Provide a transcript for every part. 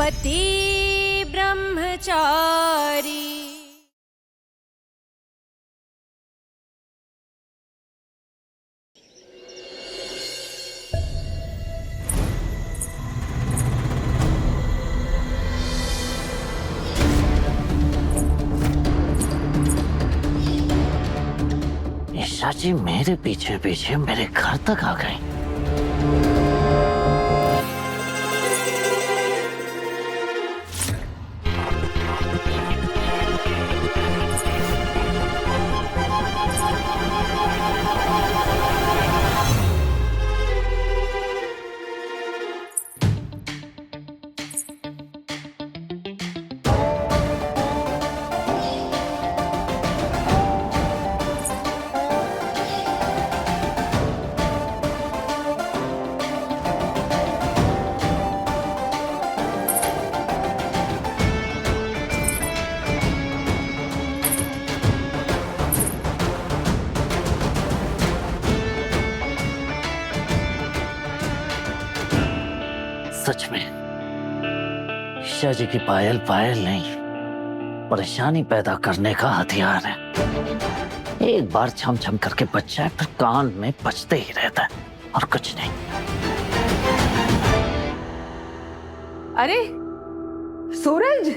पति ब्रह्मचारी। ईशा जी मेरे पीछे पीछे मेरे घर तक आ गई। सच में ईशा जी की पायल पायल नहीं, परेशानी पैदा करने का हथियार है। एक बार छम छम करके बच जाए फिर कान में बजते ही रहता है और कुछ नहीं। अरे सूरज,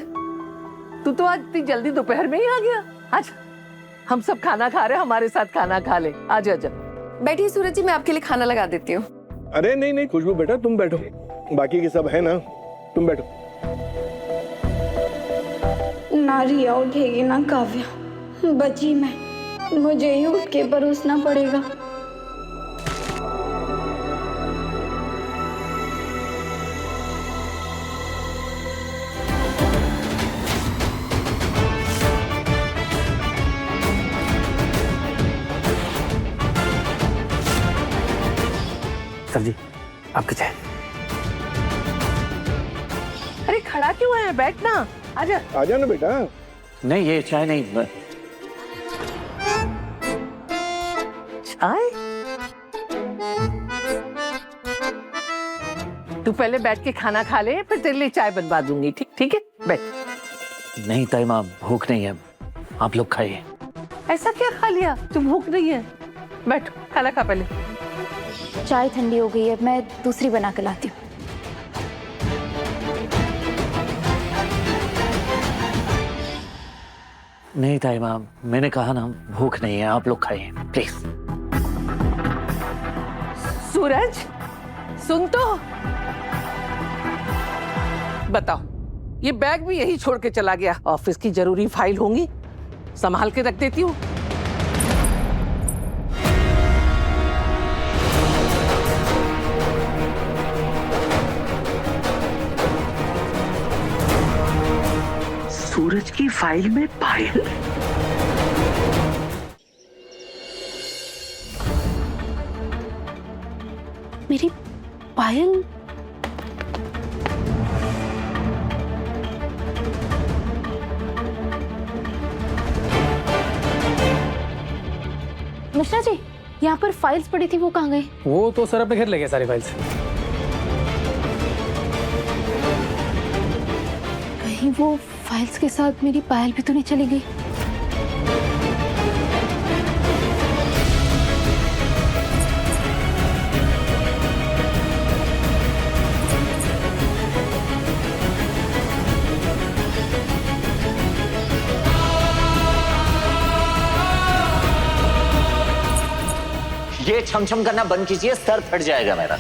तू तो आज इतनी जल्दी दोपहर में ही आ गया। आज हम सब खाना खा रहे हैं, हमारे साथ खाना खा ले। आजा आजा। बैठिए सूरज जी, मैं आपके लिए खाना लगा देती हूँ। अरे नहीं नहीं खुशबू बेटा, तुम बैठो, बाकी के सब है ना, तुम बैठो। ना रिया उठेगी ना काव्या, बची मैं, मुझे ही उठ के परोसना पड़ेगा। सर जी आपकी चाय। अरे खड़ा क्यों है, बैठना। आजा आजा ना बेटा। नहीं ये चाय नहीं। चाय? तू पहले बैठ के खाना खा ले, फिर तेरे लिए चाय बनवा दूंगी। ठीक ठीक है, बैठ। नहीं ताई माँ, भूख नहीं है, आप लोग खाइए। ऐसा क्या खा लिया, तू भूख नहीं है? बैठ, खाना खा पहले। चाय ठंडी हो गई है, मैं दूसरी बना के लाती हूँ। नहीं ताई माँ, मैंने कहा ना भूख नहीं है, आप लोग खाइए प्लीज। सूरज सुन तो, बताओ, ये बैग भी यही छोड़ के चला गया। ऑफिस की जरूरी फाइल होंगी, संभाल के रख देती हूँ। सूरज की फाइल में पायल। मेरी पायल? मिश्रा जी, यहाँ पर फाइल्स पड़ी थी, वो कहाँ गई? वो तो सर अपने घर ले गए सारी फाइल्स। कहीं वो फाइल्स के साथ मेरी पायल भी तो नहीं चली गई? ये छमछम करना बंद कीजिए, सर फट जाएगा मेरा।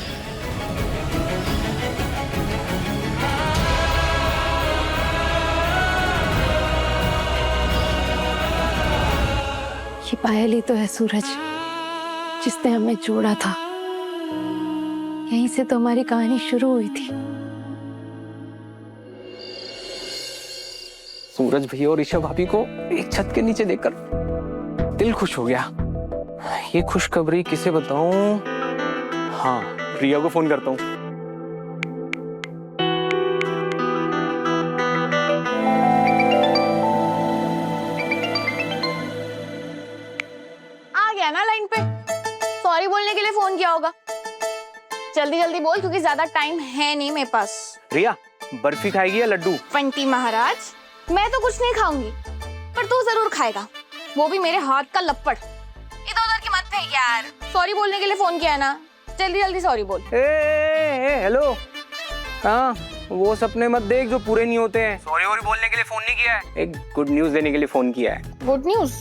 ये पायल ही तो है सूरज, जिसने हमें जोड़ा था। यहीं से तो हमारी कहानी शुरू हुई थी। सूरज भैया और ईशा भाभी को एक छत के नीचे देखकर दिल खुश हो गया। ये खुशखबरी किसे बताऊं? हाँ, रिया को फोन करता हूँ। आ गया ना लाइन पे? सॉरी बोलने के लिए फोन किया होगा। जल्दी जल्दी बोल, क्योंकि ज्यादा टाइम है नहीं मेरे पास। रिया, बर्फी खाएगी या लड्डू? बंटी महाराज, मैं तो कुछ नहीं खाऊंगी, पर तू जरूर खाएगा, वो भी मेरे हाथ का लपड़। इधर उधर की मत फेंक यार। सॉरी बोलने के लिए फोन किया है ना, जल्दी जल्दी सॉरी बोल। हेलो। हाँ, वो सपने मत देख जो पूरे नहीं होते हैं। सॉरी बोलने के लिए फोन नहीं किया है, एक गुड न्यूज देने के लिए फोन किया है। Good news?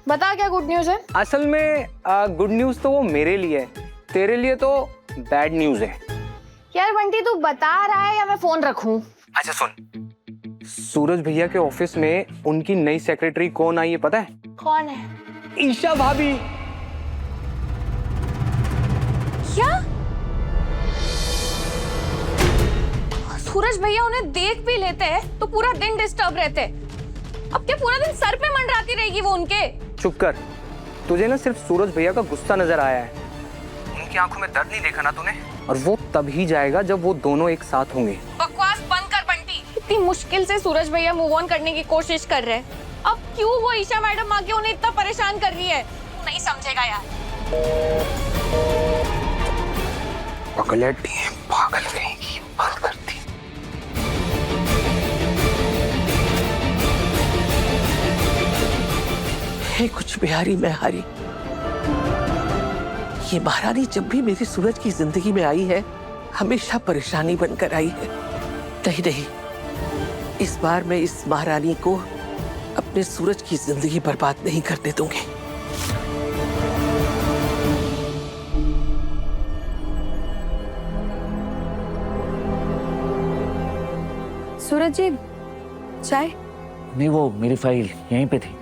बता क्या गुड न्यूज है? असल में गुड न्यूज तो वो मेरे लिए है, तेरे लिए तो बैड न्यूज है। यार बंटी, तू बता रहा है या मैं फोन रखूं? अच्छा सुन, सूरज भैया के ऑफिस में उनकी नई सेक्रेटरी कौन आई है पता है? कौन है? ईशा भाभी। क्या? सूरज भैया उन्हें देख भी लेते हैं तो पूरा दिन डिस्टर्ब रहते। अब क्या पूरा दिन सर पे मंडराती रहेगी वो उनके? चुप कर, तुझे ना सिर्फ सूरज भैया का गुस्सा नजर आया है, उनकी आंखों में दर्द नहीं देखा ना तूने? और वो तभी जाएगा जब वो दोनों एक साथ होंगे। बकवास बंद कर बंटी। इतनी मुश्किल से सूरज भैया मूव ऑन करने की कोशिश कर रहे हैं, अब क्यों वो ईशा मैडम आके उन्हें इतना परेशान कर रही है? तू नहीं समझेगा यार। पकड़ती है, पागल कहेगी, बंद करती। हे कुछ बिहारी मैं हारी, ये महारानी जब भी मेरी सूरज की जिंदगी में आई है हमेशा परेशानी बनकर आई है। नहीं नहीं, इस बार मैं इस महारानी को अपने सूरज की जिंदगी बर्बाद नहीं करने दूंगी। सूरज जी, चाय? नहीं, वो मेरी फाइल यहीं पे थी।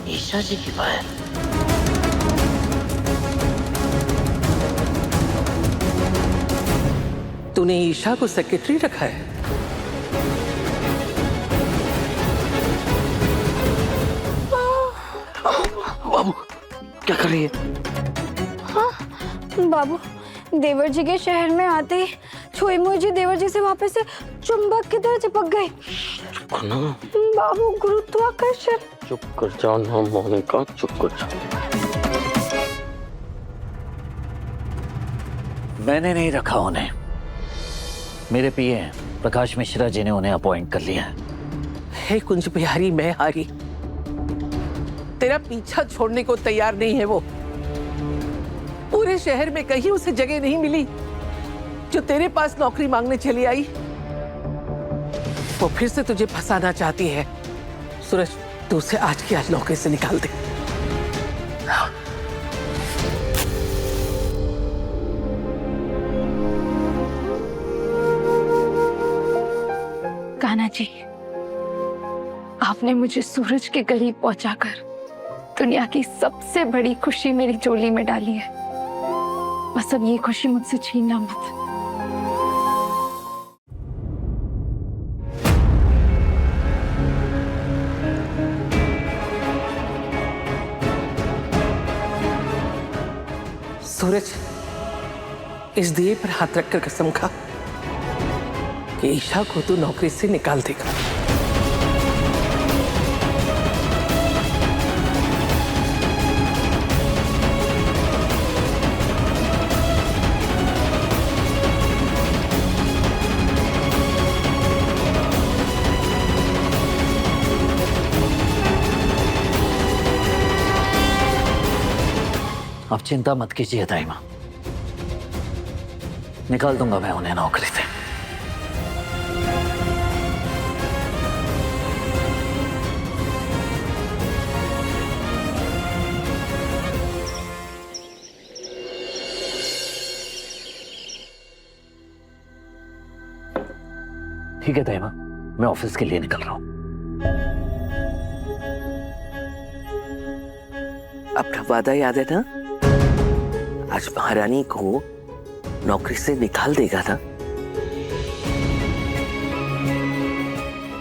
ईशा जी की फाइल। तूने ईशा को सेक्रेटरी रखा है? बाबू क्या कर रही है? बाबू, देवर जी के शहर में आते ही छोई मोई जी देवर जी से वापस से चुंबक की तरह चिपक गए। बाबू, गुरुत्वाकर्षण। चुप कर जाओ ना मोनिका, चुप कर जाओ। मैंने नहीं रखा उन्हें, मेरे पीए प्रकाश मिश्रा जी ने उन्हें अपॉइंट कर लिया है। हे कुंज बिहारी मैं हारी, तेरा पीछा छोड़ने को तैयार नहीं है वो। पूरे शहर में कहीं उसे जगह नहीं मिली जो तेरे पास नौकरी मांगने चली आई। वो फिर से तुझे फंसाना चाहती है। सूरज, तू उसे आज की आज नौकरी से निकाल दे। कान्हा जी, आपने मुझे सूरज के करीब पहुंचाकर दुनिया की सबसे बड़ी खुशी मेरी झोली में डाली है। बस अब ये खुशी मुझसे छीनना मत। सूरज, इस दिए पर हाथ रखकर कसम खा कि ईशा को तू नौकरी से निकाल देगा। आप चिंता मत कीजिए दाइमा, निकाल दूंगा मैं उन्हें नौकरी से। ठीक है दाइमा, मैं ऑफिस के लिए निकल रहा हूं। अपना वादा याद है ना? आज महारानी को नौकरी से निकाल देगा ना?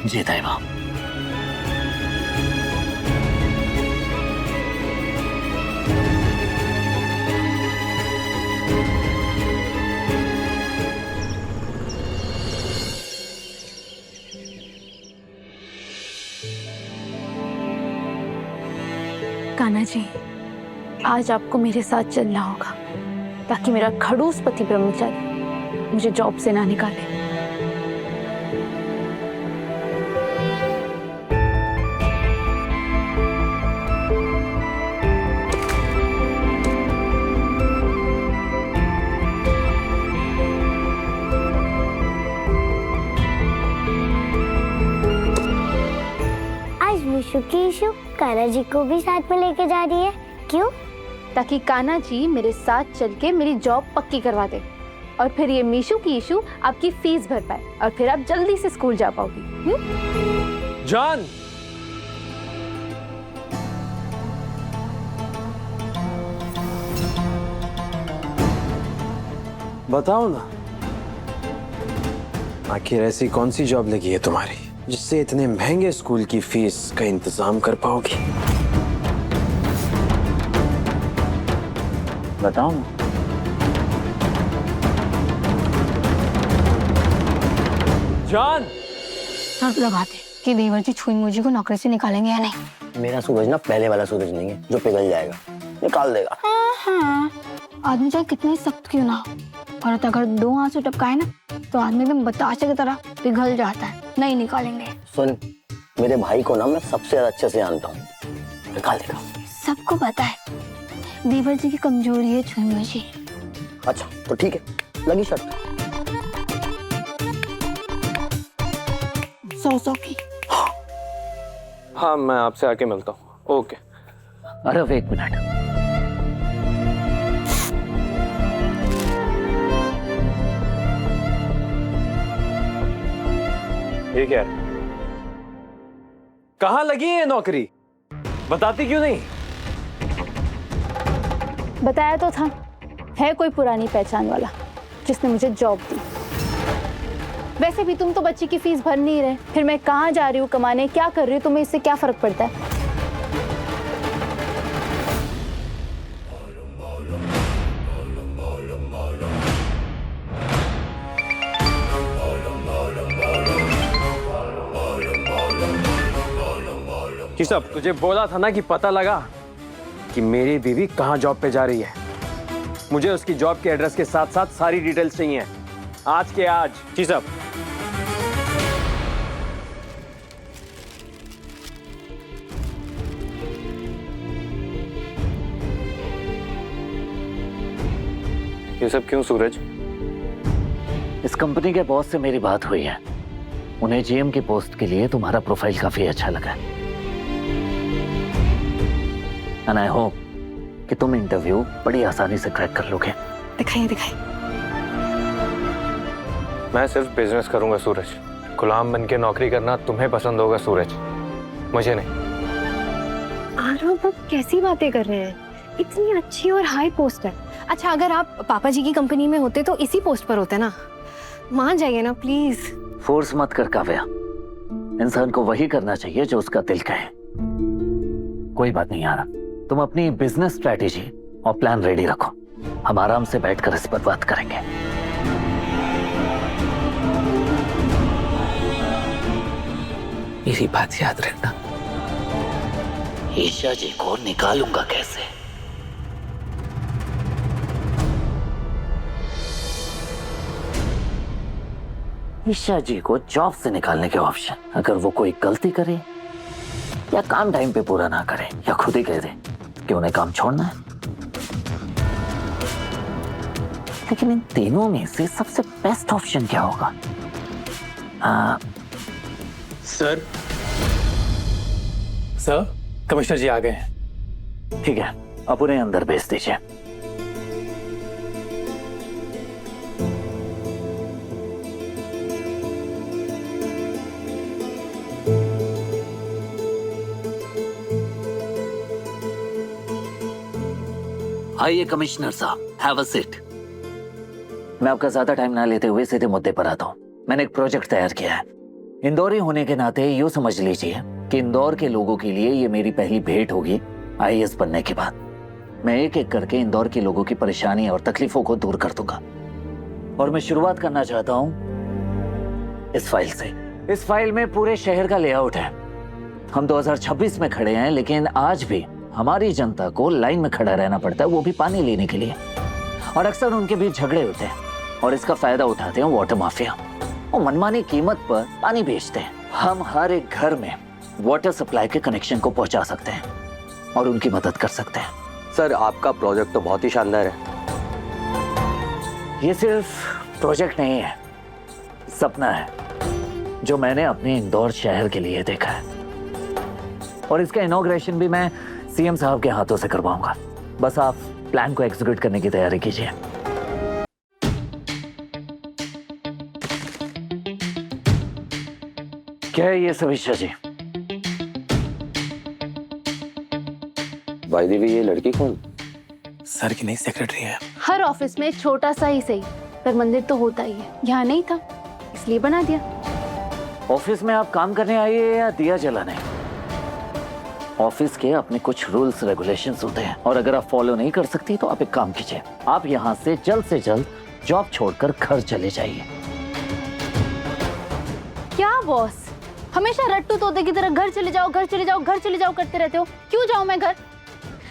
जी दाइमा। कान्हा जी, आज आपको मेरे साथ चलना होगा ताकि मेरा खड़ूस पति ब्रह्मचारी मुझे जॉब से ना निकाले। विशु की इशू कान्हा जी को भी साथ में लेके जा रही है, क्यों? ताकि कान्हा जी मेरे साथ चल के मेरी जॉब पक्की करवा दे और फिर ये मीशू की इशू आपकी फीस भर पाए और फिर आप जल्दी से स्कूल जा पाओगी। जान, बताओ ना, आखिर ऐसी कौन सी जॉब लगी है तुम्हारी जिससे इतने महंगे स्कूल की फीस का इंतजाम कर पाओगी? बताओ ना। जान, शर्त लगाते कि देवर जी छुई मुझी को नौकरी से निकालेंगे या नहीं। मेरा सूरज ना पहले वाला सूरज नहीं है जो पिघल जाएगा, निकाल देगा। हाँ, आदमी चाहे कितने सख्त क्यों ना हो, औरत अगर 2 आंसू टपकाए ना तो आदमी एकदम बताशे की तरह पिघल जाता है। नहीं निकालेंगे। सुन, मेरे भाई को ना मैं सबसे ज्यादा अच्छे से जानता हूँ, निकाल देगा। सबको पता है देवर जी की कमजोरी है छुई मुझी। अच्छा तो ठीक है, लगी शर्त। 100 की। हाँ, मैं आपसे आके मिलता हूँ। ओके। अरे अब 1 मिनट, ये क्या है? कहाँ लगी है ये नौकरी? बताती क्यों नहीं? बताया तो था, है कोई पुरानी पहचान वाला जिसने मुझे जॉब दी। वैसे भी तुम तो बच्ची की फीस भर नहीं रहे, फिर मैं कहाँ जा रही हूँ कमाने, क्या कर रही हूँ, तुम्हें इससे क्या फर्क पड़ता है? कि सब तुझे बोला था ना कि पता लगा कि मेरी बीवी कहाँ जॉब पे जा रही है। मुझे उसकी जॉब के एड्रेस के साथ साथ सारी डिटेल्स चाहिए, आज के आज। जी साहब। ये सब क्यों सूरज? इस कंपनी के बॉस से मेरी बात हुई है, उन्हें जीएम की पोस्ट के लिए तुम्हारा प्रोफाइल काफी अच्छा लगा एंड आई होप कि तुम इंटरव्यू बड़ी आसानी से क्रैक कर लोगे। दिखाइए दिखाइए। मैं सिर्फ बिजनेस करूंगा सूरज, गुलाम बन के नौकरी करना तुम्हें पसंद होगा सूरज, मुझे नहीं। आरव, आप कैसी बातें कर रहे हैं? इतनी अच्छी और हाई पोस्ट है। अच्छा, अगर आप पापा जी की कंपनी में होते तो इसी पोस्ट पर होते ना। मान जाइए ना प्लीज। फोर्स मत कर काव्या, इंसान को वही करना चाहिए जो उसका दिल कहे। कोई बात नहीं यार, तुम अपनी बिजनेस स्ट्रेटेजी और प्लान रेडी रखो, हम आराम से बैठकर इस पर बात करेंगे। मेरी बात याद रखना। ईशा जी को निकालूंगा कैसे? ईशा जी को जॉब से निकालने के ऑप्शन, अगर वो कोई गलती करे या काम टाइम पे पूरा ना करे या खुद ही कह दे कि उन्हें काम छोड़ना है। लेकिन इन तीनों में से सबसे बेस्ट ऑप्शन क्या होगा? सर कमिश्नर जी आ गए हैं। ठीक है, अब उन्हें अंदर भेज दीजिए। आइए कमिश्नर साहब, हैव अ सीट। मैं आपका ज्यादा टाइम ना लेते हुए सीधे मुद्दे पर आता हूँ। मैंने एक प्रोजेक्ट तैयार किया है। इंदौरी होने के नाते यूँ समझ लीजिए कि इंदौर के लोगों के लिए ये मेरी पहली भेंट होगी आईएएस बनने के बाद। मैं एक एक करके इंदौर के लोगों की परेशानी और तकलीफों को दूर कर दूंगा। और मैं शुरुआत करना चाहता हूँ इस फाइल से। इस फाइल में पूरे शहर का लेआउट है। हम 2026 में खड़े हैं, लेकिन आज भी हमारी जनता को लाइन में खड़ा रहना पड़ता है, वो भी पानी लेने के लिए। और अक्सर उनके बीच झगड़े होते हैं और इसका फायदा उठाते हैं वाटर माफिया। वो मनमानी कीमत पर पानी बेचते हैं। हम हर एक घर में वाटर सप्लाई के कनेक्शन को पहुंचा सकते हैं और उनकी मदद कर सकते हैं। सर आपका प्रोजेक्ट तो बहुत ही शानदार है। ये सिर्फ प्रोजेक्ट नहीं है, सपना है जो मैंने अपने इंदौर शहर के लिए देखा है। और इसका इनॉग्रेशन भी मैं सीएम साहब के हाथों से करवाऊंगा। बस आप प्लान को एग्जीक्यूट करने की तैयारी कीजिए। क्या है ये समीक्षा जी? भाई देवी, ये लड़की कौन? सर की नई सेक्रेटरी है। हर ऑफिस में छोटा सा ही सही, पर मंदिर तो होता ही है। यहाँ नहीं था इसलिए बना दिया। ऑफिस में आप काम करने आई है या दिया जलाने? ऑफिस के अपने कुछ रूल्स रेगुलेशंस होते हैं और अगर आप फॉलो नहीं कर सकती तो आप एक काम कीजिए, आप यहाँ से जल्द जॉब छोड़कर घर चले जाइए। क्या बॉस, हमेशा रट्टू तोते की तरह घर चले जाओ, घर चले जाओ, घर चले जाओ करते रहते हो। क्यों जाऊं मैं घर?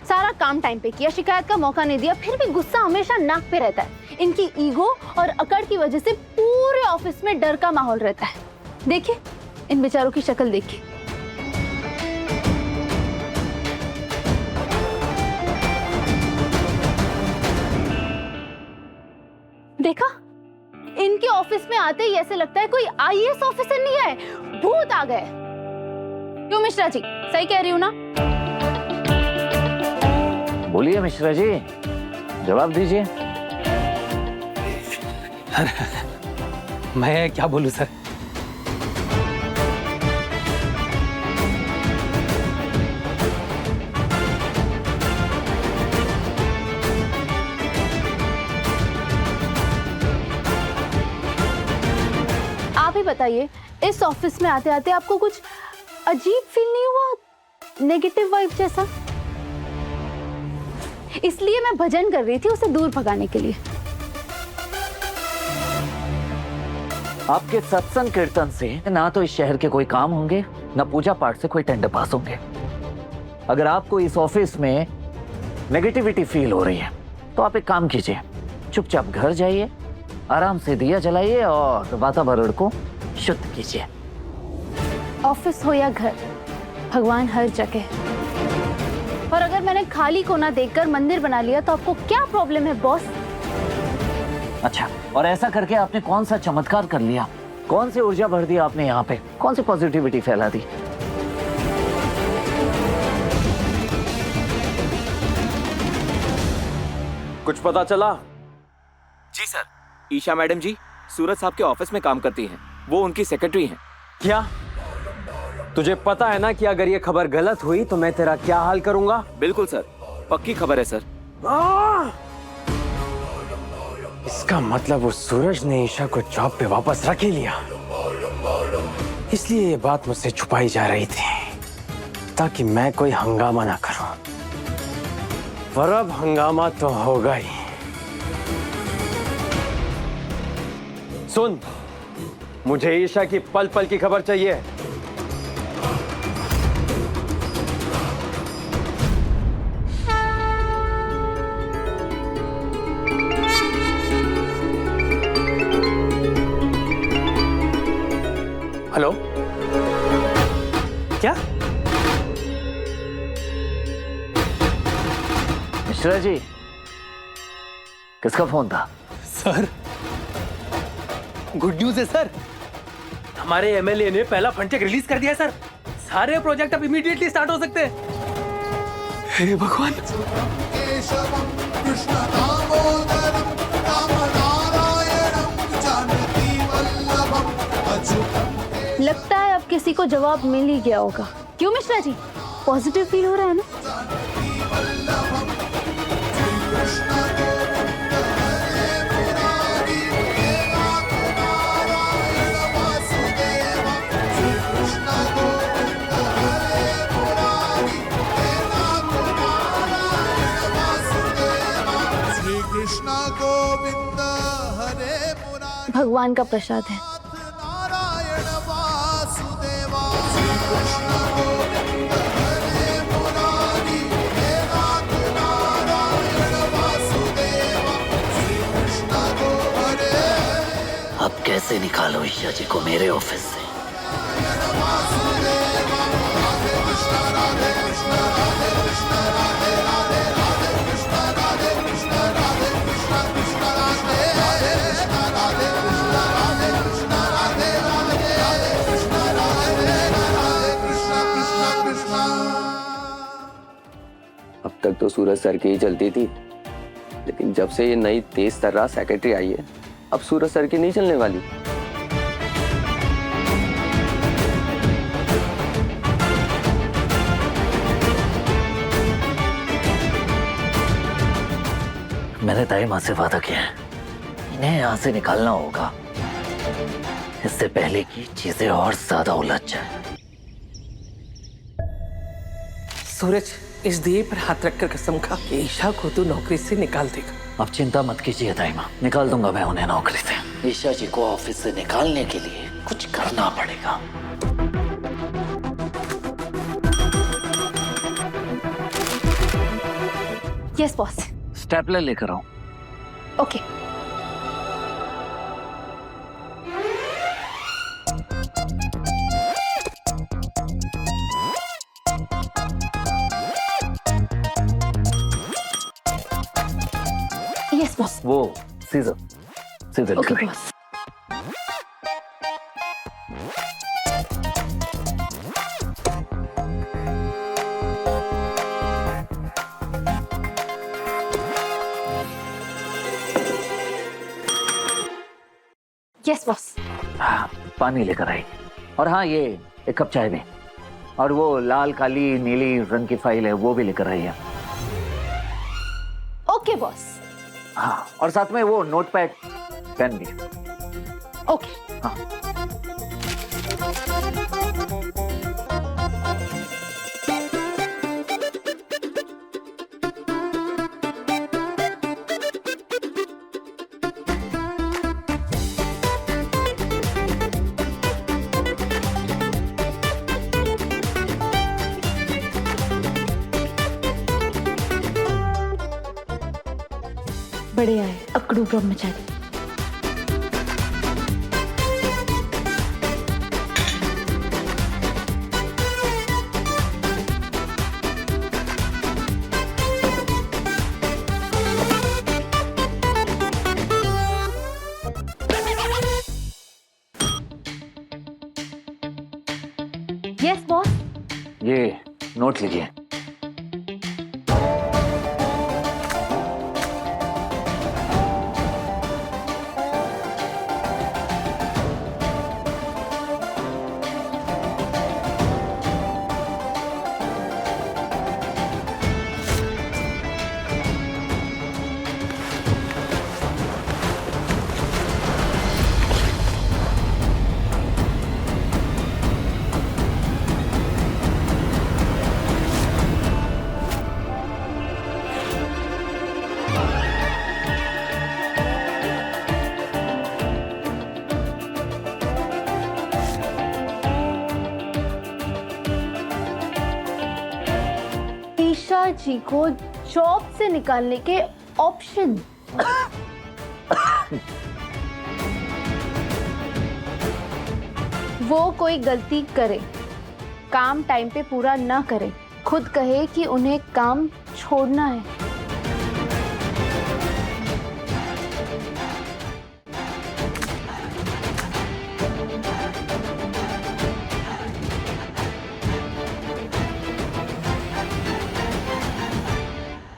सारा काम टाइम पे किया, शिकायत का मौका नहीं दिया, फिर भी गुस्सा हमेशा नाक पे रहता है। इनकी ईगो और अकड़ की वजह से पूरे ऑफिस में डर का माहौल रहता है। देखिए इन बेचारों की शक्ल देखिए। देखा, इनके ऑफिस में आते ही ऐसे लगता है कोई आईएएस ऑफिसर नहीं है, भूत आ गए। क्यों मिश्रा जी, सही कह रही हूं ना? बोलिए मिश्रा जी, जवाब दीजिए। मैं क्या बोलूं सर? आप ही बताइए, इस ऑफिस में आते आते आपको कुछ अजीब फील नहीं हुआ? नेगेटिव वाइब जैसा? इसलिए मैं भजन कर रही थी उसे दूर भगाने के लिए। आपके सत्संग कीर्तन से ना तो इस शहर के कोई काम होंगे, ना पूजा पाठ से कोई टेंडर पास होंगे। अगर आपको इस ऑफिस में नेगेटिविटी फील हो रही है तो आप एक काम कीजिए, चुपचाप घर जाइए, आराम से दिया जलाइए और वातावरण को शुद्ध कीजिए। ऑफिस हो या घर, भगवान हर जगह। और अगर मैंने खाली कोना देखकर मंदिर बना लिया तो आपको क्या प्रॉब्लम है बॉस? अच्छा, और ऐसा करके आपने कौन सा चमत्कार कर लिया? कौन सी ऊर्जा भर दी आपने यहाँ पे? कौन सी पॉजिटिविटी फैला दी? कुछ पता चला? जी सर, ईशा मैडम जी सूरज साहब के ऑफिस में काम करती हैं। वो उनकी सेक्रेटरी हैं। क्या तुझे पता है ना कि अगर ये खबर गलत हुई तो मैं तेरा क्या हाल करूंगा? बिल्कुल सर, पक्की खबर है सर। इसका मतलब वो सूरज ने ईशा को जॉब पे वापस रख ही लिया, इसलिए ये बात मुझसे छुपाई जा रही थी ताकि मैं कोई हंगामा ना करूं। पर अब हंगामा तो होगा ही। सुन, मुझे ईशा की पल पल की खबर चाहिए। हेलो, क्या? मिश्रा जी, किसका फोन था? सर, गुड न्यूज है सर। हमारे एमएलए ने पहला फंड चेक रिलीज कर दिया है सर। सारे प्रोजेक्ट अब इमीडिएटली स्टार्ट हो सकते हैं। हे भगवान। लगता है अब किसी को जवाब मिल ही गया होगा। क्यों मिश्रा जी, पॉजिटिव फील हो रहा है ना? भगवान का प्रसाद है। अब कैसे निकालो ईशा जी को मेरे ऑफिस से? अब तक तो सूरज सर की ही चलती थी, लेकिन जब से ये नई तेज तर्रार सेक्रेटरी आई है, अब सूरज सर की नहीं चलने वाली। मैंने ताई माँ से वादा किया है, इन्हें यहाँ से निकालना होगा, इससे पहले कि चीजें और ज्यादा उलझ जाए। सूरज, इस दिए पर हाथ रखकर कसम खा कि ईशा को तू नौकरी से निकाल देगा। अब चिंता मत कीजिए ताई माँ, निकाल दूंगा मैं उन्हें नौकरी से। ईशा जी को ऑफिस से निकालने के लिए कुछ करना पड़ेगा। Yes boss. स्टेपलर लेकर आओ। ओके। Yes boss. वो सीजर सीजर ओके लेकर आइए। बॉस। Yes boss. हाँ, पानी लेकर आई। और हाँ, ये एक कप चाय दें। और वो लाल काली नीली रंग की फाइल है, वो भी लेकर आई है। Okay boss. हाँ, और साथ में वो नोटपैड पेन भी। ओके। हाँ। बढ़िया है, अब क्रू प्रॉब्लम मचा दी। Yes boss. ये नोट लीजिए। ईशा जी को जॉब से निकालने के ऑप्शन। वो कोई गलती करे, काम टाइम पे पूरा ना करे, खुद कहे कि उन्हें काम छोड़ना है।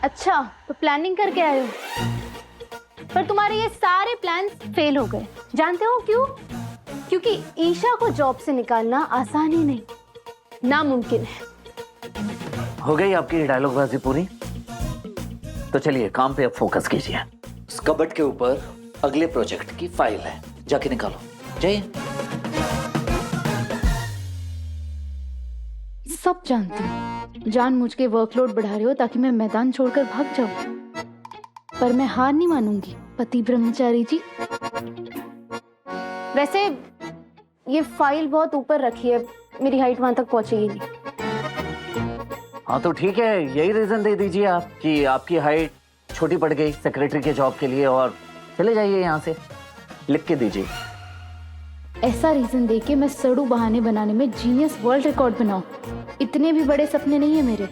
अच्छा, तो प्लानिंग करके आए हो, पर तुम्हारे ये सारे प्लान्स फेल हो गए। जानते हो क्यों? क्योंकि ईशा को जॉब से निकालना आसान ही नहीं, नामुमकिन है। हो गई आपकी डायलॉगबाजी पूरी? तो चलिए काम पे अब फोकस कीजिए। उस कबर्ड के ऊपर अगले प्रोजेक्ट की फाइल है, जाके निकालो। जाइए। सब जानती हूँ जानबूझ के वर्कलोड बढ़ा रहे हो ताकि मैं मैदान छोड़कर भाग जाऊं, पर मैं हार नहीं मानूंगी पति ब्रह्मचारी जी। वैसे ये फाइल बहुत ऊपर रखी है, मेरी हाइट वहां तक पहुंचेगी नहीं। हाँ तो ठीक है, यही रीजन दे दीजिए आप कि आपकी हाइट छोटी पड़ गई सेक्रेटरी के जॉब के लिए और चले जाइए यहाँ से। लिख के दीजिए। ऐसा रीजन देके मैं सड़ू बहाने बनाने में जीनियस वर्ल्ड रिकॉर्ड बनाऊं, इतने भी बड़े सपने नहीं है मेरे।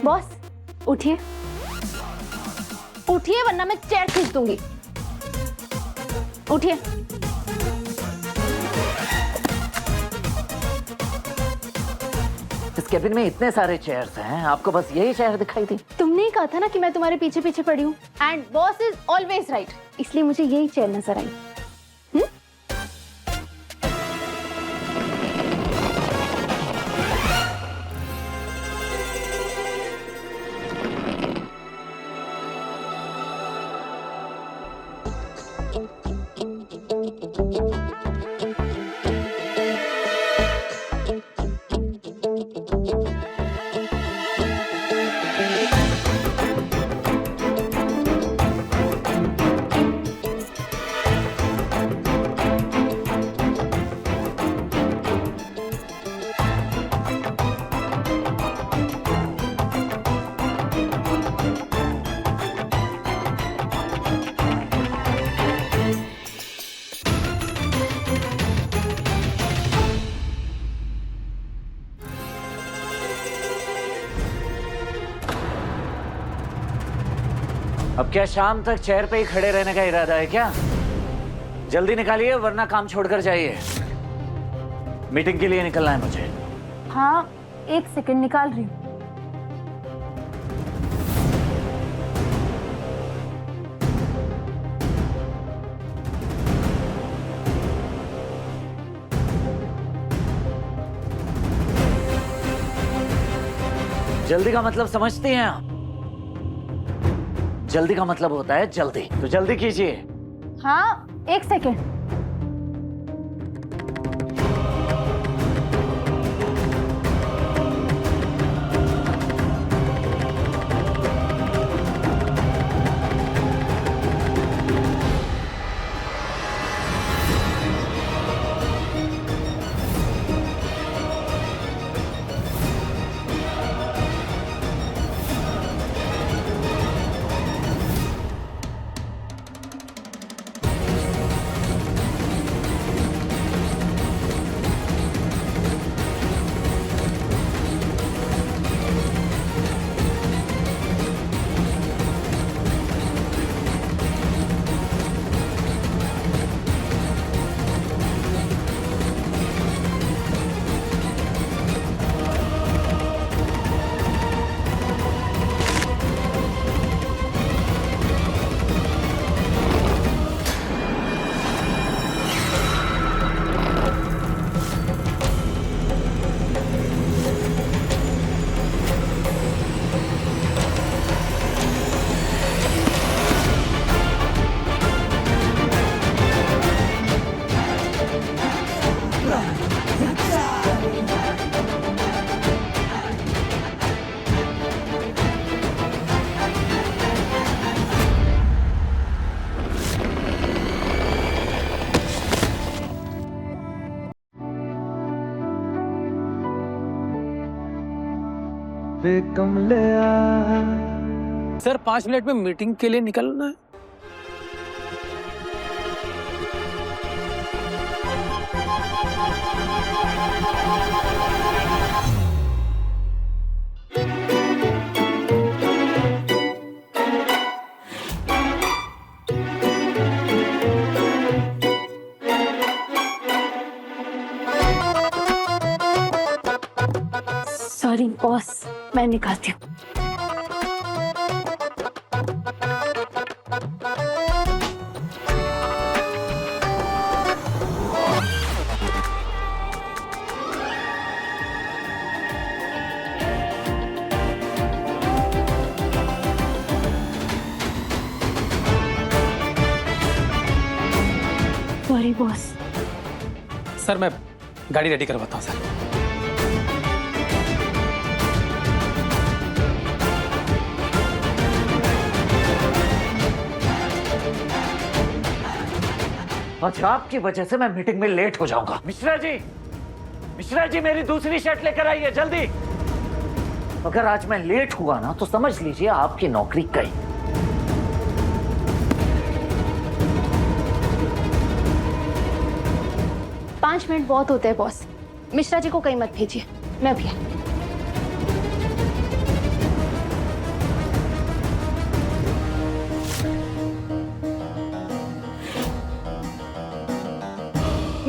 बॉस उठिए उठिए वरना मैं चेयर खींच दूंगी। उठिए। इस केबिन में इतने सारे चेयर्स हैं, आपको बस यही चेयर दिखाई दी? तुमने ही कहा था ना कि मैं तुम्हारे पीछे पीछे पड़ी हूँ, and boss is always right, इसलिए मुझे यही चेयर नजर आई। अब क्या शाम तक चेयर पे ही खड़े रहने का इरादा है क्या? जल्दी निकालिए वरना काम छोड़कर जाइए। मीटिंग के लिए निकलना है मुझे। हाँ 1 सेकंड निकाल रही हूँ। जल्दी का मतलब समझती हैं आप? जल्दी का मतलब होता है जल्दी, तो जल्दी कीजिए। हाँ 1 सेकंड। सर 5 मिनट में मीटिंग के लिए निकलना है। सॉरी बॉस, मैं निकालती हूँ। Sorry boss. सर मैं गाड़ी रेडी करवाता हूँ सर। अच्छा आपकी वजह से मैं मीटिंग में लेट हो जाऊंगा। मिश्रा जी मेरी दूसरी शर्ट लेकर आइए जल्दी। अगर आज मैं लेट हुआ ना तो समझ लीजिए आपकी नौकरी गई। 5 मिनट बहुत होते हैं बॉस। मिश्रा जी को कहीं मत भेजिए, मैं भी।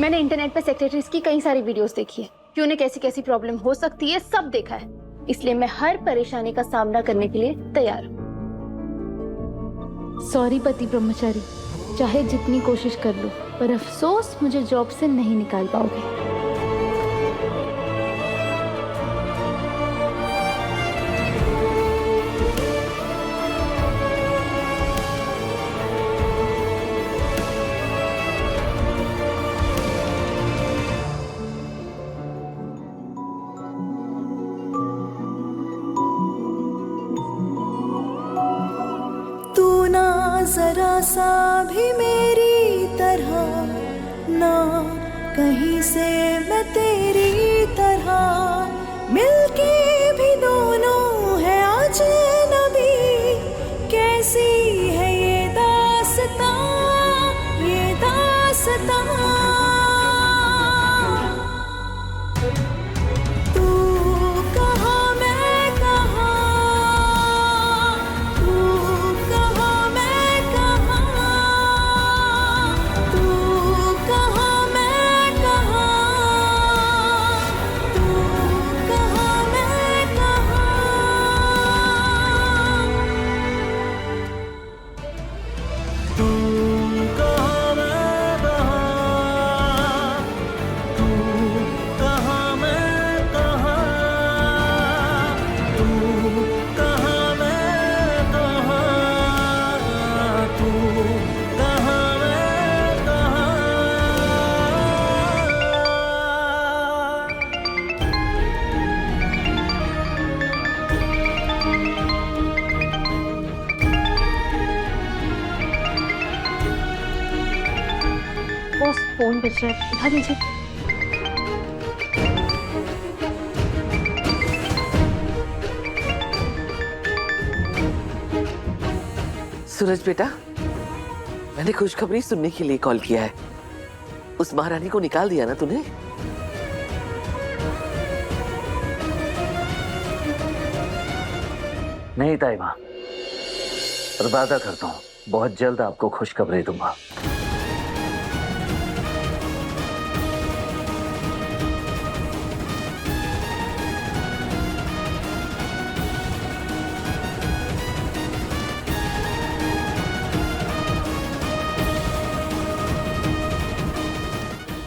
मैंने इंटरनेट पे सेक्रेटरीज की कई सारी वीडियोस देखी है कि उन्हें कैसी कैसी प्रॉब्लम हो सकती है, सब देखा है। इसलिए मैं हर परेशानी का सामना करने के लिए तैयार हूँ। सॉरी पति ब्रह्मचारी, चाहे जितनी कोशिश कर लो, पर अफसोस मुझे जॉब से नहीं निकाल पाओगे। जरा सा भी मेरी तरह ना, कहीं से मैं तेरी तरह, मिलके भी दोनों है अजनबी। कैसी है ये दास्तां, ये दास्तां। तू कहाँ मैं कहाँ, तू कहाँ मैं कहाँ, तू कहाँ मैं कहाँ, तू कहाँ मैं कहाँ। तू कहाँ मैं कहाँ, तू कहाँ मैं कहाँ, तू कहाँ मैं कहाँ, तू कहाँ मैं कहाँ। बॉस फोन बज रहा है, उठा लीजिए। सूरज बेटा, मैंने खुशखबरी सुनने के लिए कॉल किया है। उस महारानी को निकाल दिया ना तूने? नहीं ताई माँ, पर वादा करता हूँ बहुत जल्द आपको खुशखबरी दूंगा।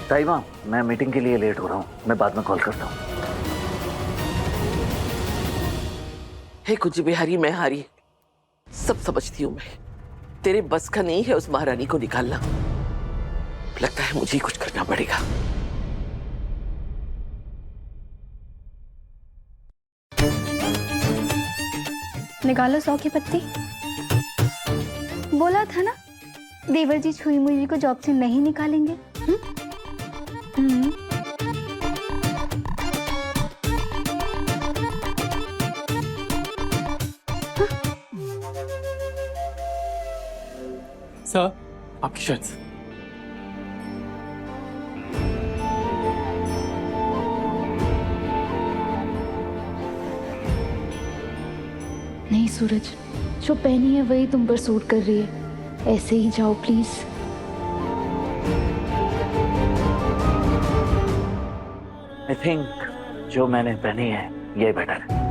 ताई माँ, मैं मीटिंग के लिए लेट हो रहा हूँ, मैं बाद में कॉल करता हूँ। हे कुछ बिहारी मैं हारी, सब समझती हूँ मैं। तेरे बस का नहीं है उस महारानी को निकालना। लगता है मुझे ही कुछ करना पड़ेगा। निकालो 100 की पत्ती। बोला था ना, देवर जी छुई मुई को जॉब से नहीं निकालेंगे। सर, आपकी शर्ट। नहीं सूरज, जो पहनी है वही तुम पर सूट कर रही है। ऐसे ही जाओ प्लीज। आई थिंक जो मैंने पहनी है ये बेटर है।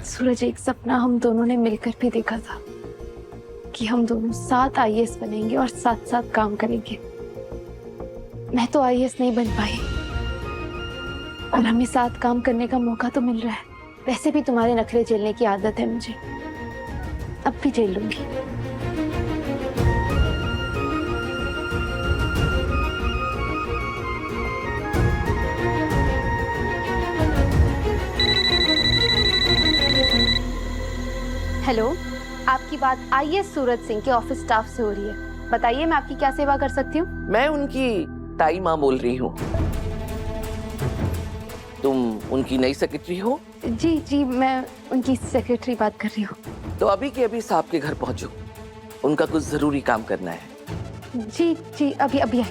सूरज, एक सपना हम दोनों ने मिलकर भी देखा था कि हम दोनों साथ आईएएस बनेंगे और साथ साथ काम करेंगे। मैं तो आईएएस नहीं बन पाई और हमें साथ काम करने का मौका तो मिल रहा है। वैसे भी तुम्हारे नखरे झेलने की आदत है मुझे, अब भी झेल लूंगी। हेलो, आपकी बात आईएएस सूरज सिंह के ऑफिस स्टाफ से हो रही है। बताइए मैं आपकी क्या सेवा कर सकती हूँ? मैं उनकी ताई माँ बोल रही हूँ। तुम उनकी नई सेक्रेटरी हो? जी जी, मैं उनकी सेक्रेटरी बात कर रही हूँ। तो अभी के अभी साहब के घर पहुंचो, उनका कुछ जरूरी काम करना है। जी जी, अभी अभी आई।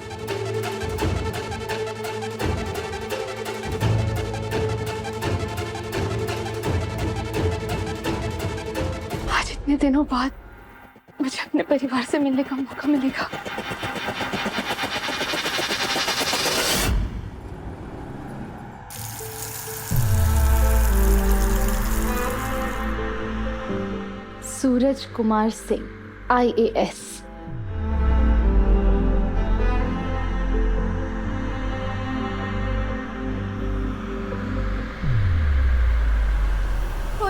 आज इतने दिनों बाद मुझे अपने परिवार से मिलने का मौका मिलेगा। सूरज कुमार सिंह, IAS।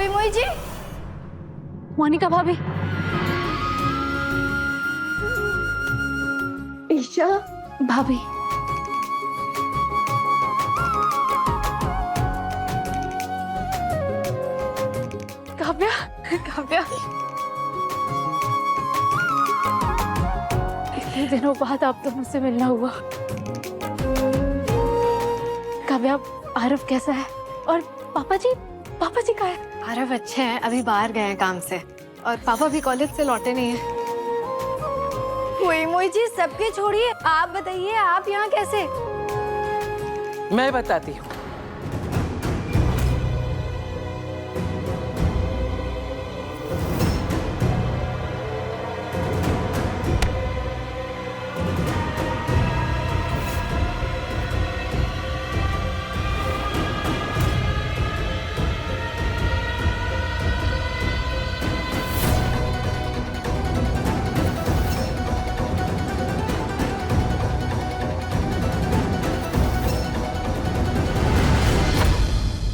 मोई जी, मोनिका भाभी, ईशा भाभी, काव्या, काव्या, इतने दिनों बाद आप दोनों से मिलना हुआ। काव्या, आरव कैसा है? और पापा जी कहाँ है? आरव अच्छे हैं, अभी बाहर गए हैं काम से, और पापा भी कॉलेज से लौटे नहीं हैं। मोई जी, सबके छोड़िए, आप बताइए आप यहाँ कैसे? मैं बताती हूँ।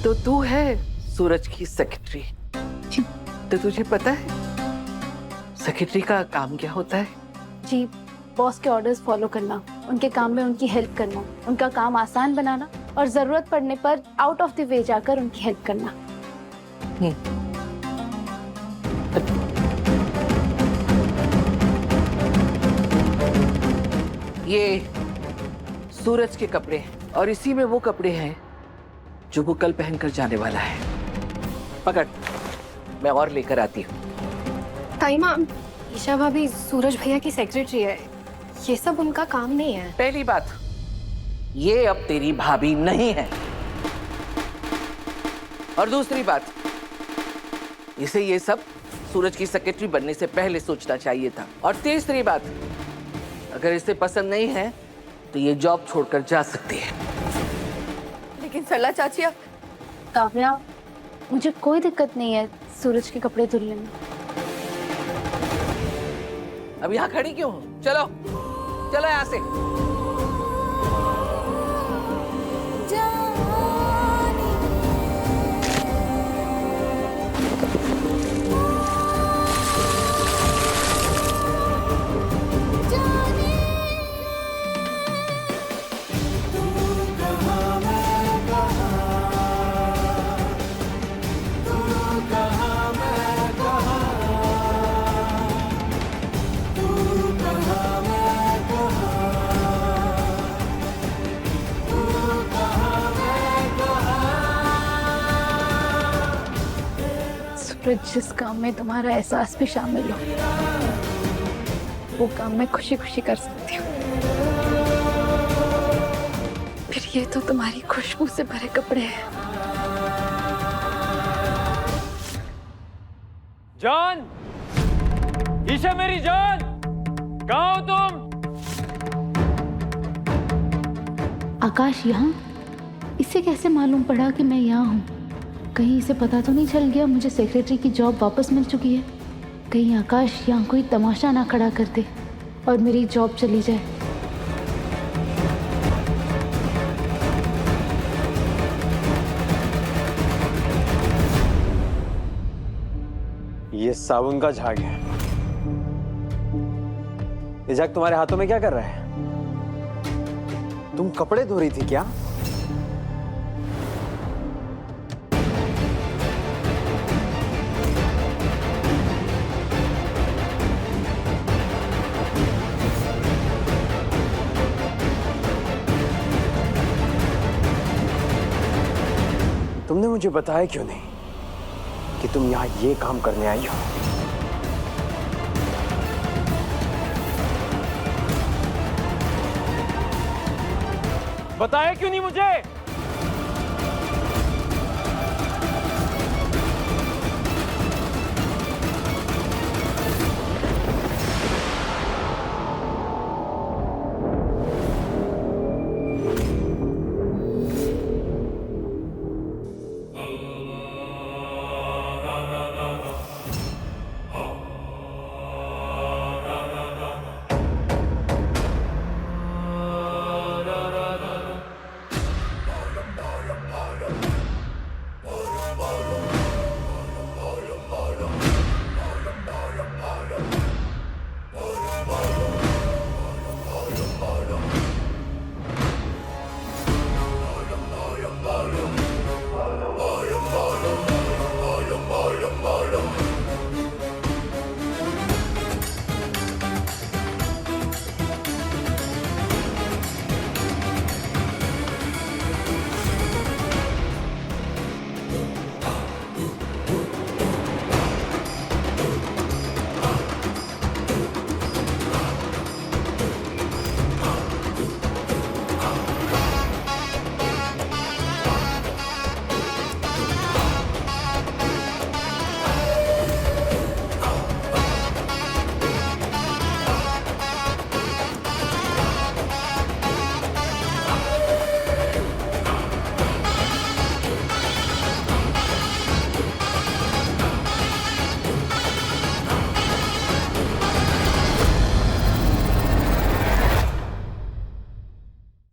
तो तू है सूरज की सेक्रेटरी? तो तुझे पता है सेक्रेटरी का काम क्या होता है? जी, बॉस के ऑर्डर्स फॉलो करना, उनके काम में उनकी हेल्प करना, उनका काम आसान बनाना और जरूरत पड़ने पर आउट ऑफ द वे जाकर उनकी हेल्प करना। ये सूरज के कपड़े हैं और इसी में वो कपड़े हैं जो वो कल पहनकर जाने वाला है। पकड़, मैं और लेकर आती हूँ। ताई माँ, ईशा भाभी सूरज भैया की सेक्रेटरी है, ये सब उनका काम नहीं है। पहली बात, ये अब तेरी भाभी नहीं है, और दूसरी बात, इसे ये सब सूरज की सेक्रेटरी बनने से पहले सोचना चाहिए था। और तीसरी बात, अगर इसे पसंद नहीं है तो ये जॉब छोड़कर जा सकती है। लेकिन सरला चाची, काव्या, मुझे कोई दिक्कत नहीं है सूरज के कपड़े धुलने में। अब यहाँ खड़ी क्यों हो? चलो चलो यहाँ से। जिस काम में तुम्हारा एहसास भी शामिल हो, वो काम मैं खुशी खुशी कर सकती हूँ। फिर ये तो तुम्हारी खुशबू से भरे कपड़े हैं। जान, ईशा मेरी जान, कहाँ हो तुम? आकाश यहाँ? इसे कैसे मालूम पड़ा कि मैं यहाँ हूँ? कहीं इसे पता तो नहीं चल गया मुझे सेक्रेटरी की जॉब वापस मिल चुकी है? कहीं आकाश यहाँ कोई तमाशा ना खड़ा कर दे और मेरी जॉब चली जाए। ये साबुन का झाग है। ये झाग तुम्हारे हाथों में क्या कर रहा है? तुम कपड़े धो रही थी क्या? तुमने मुझे बताया क्यों नहीं कि तुम यहाँ ये काम करने आई हो? बताया क्यों नहीं मुझे?